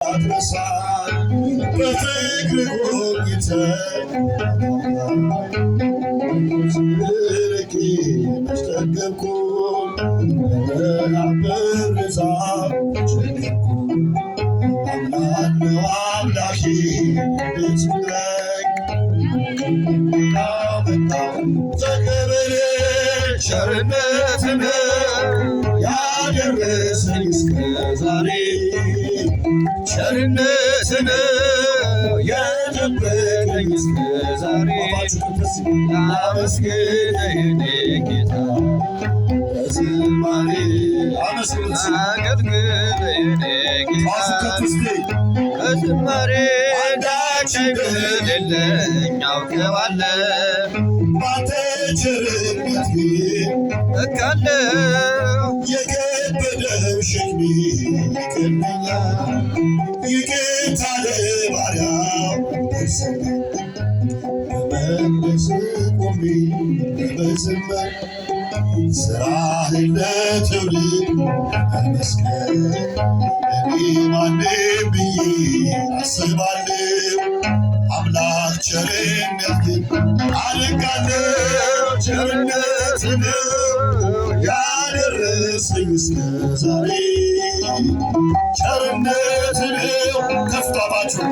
አትረሳን በፍቅር ቆይተን ርቄ መሽጠገብኩ በርዛ ቸገርኩ አምናለሁ አምላኬ ልትምረኝ አመጣው ተቀበል ቸርነትህን ያደረሰኝ እስከ ዛሬ ቸርነትህ ነው የጠበቀኝ እስከ ዛሬ ላመስግንህ የኔ ጌታ በዝማሬ አገልግልህ የኔ ጌታ በዝማሬ አንዳች እንደሌለኝ አውቀዋለሁ ባንተ ቸርነት እካለሁ የከበደው ሸክሜ ይቀለኛል ይቅርታ ለባሪያው ደርሰኛል በመቅደስ ቆሜ በመዘመር ስራህን ለትውልድ መስከር እኔ ማንም ብዬ አስባለሁ አምላክ ቸርነትን አደንቃለሁ ቸርነትን ያደረሰኝ እስከ ዛሬ ቸርነትን ከፍታባችሁ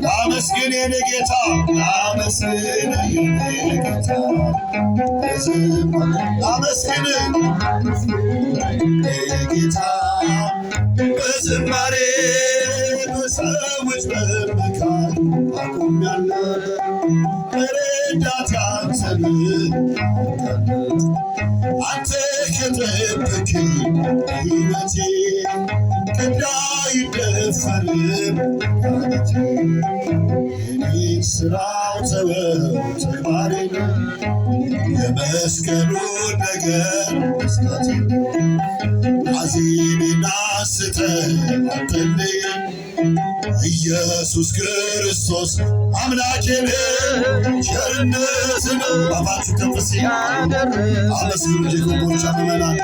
ላመስግን የኔ ጌታ ላመስግን የኔ ጌታ ላመስግን ጌታ በዝማሬ በሰዎች በመካከል አቁሜያለሁ ረዳት አንተነህ አንተ ከጠበቅኝ ሕይወቴ ቀዳ አይደፈርም ማለቴ የኔን ስራው ተወው ተግባሬን የመስቀሉን ነገር መስጋቴን አዜሜን አንስተህ አትለይ ኢየሱስ ክርስቶስ አምላኬን ቸርነትን አፋችሁ ከፍ ሲል አመስግኑ የኮምቦልቻ ምዕመናን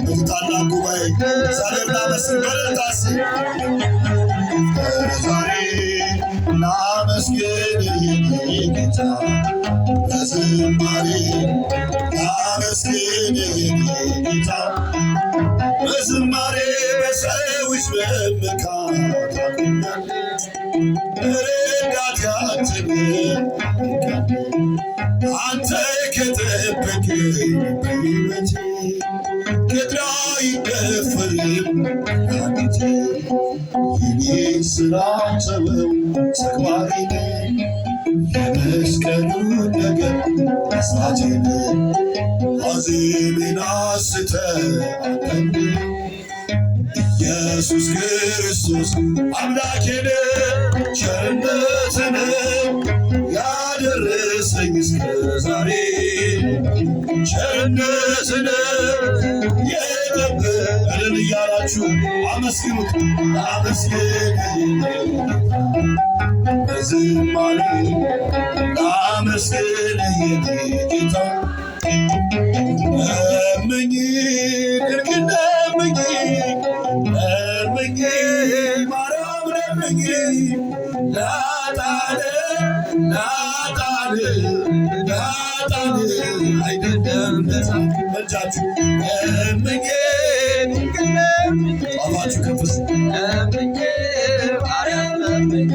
በታላቅ ጉባኤ እግዚአብሔር ላመስግን በረታስ ዛሬ ላመስግን የኔ ጌታ በዝማሬ ላመስግን የኔ ጌታ በዝማሬ በሰዎች በመካከል ረዳት አንተነህ አንተ ከጠበቅኝ በሕይወቴ ቅጥር አይደፈርም ማለቴ የኔን ስራ ተወው ተግባሬን የመስቀሉን ነገር መስራቴን አዜሜን አንስተህ አትለይ ኢየሱስ ክርስቶስ አምላኬን ቸርነትህ ነው ያደረሰኝ እስከ ዛሬ ቸርነትህ ነው የጠበቀኝ እያላችሁ አመስግኑት አመስግን በዝማሬ አመስግን የኔ ጌታ ለምኝ ድንግል ለምኝ ለምኝ ማርያም ለምኝ ላጣን አይደለም ነፃ በእጃችሁ ለምኝ ድንግል ለምኝ አፋችሁ ከፍስ ለምኝ ማርያም ለምኝ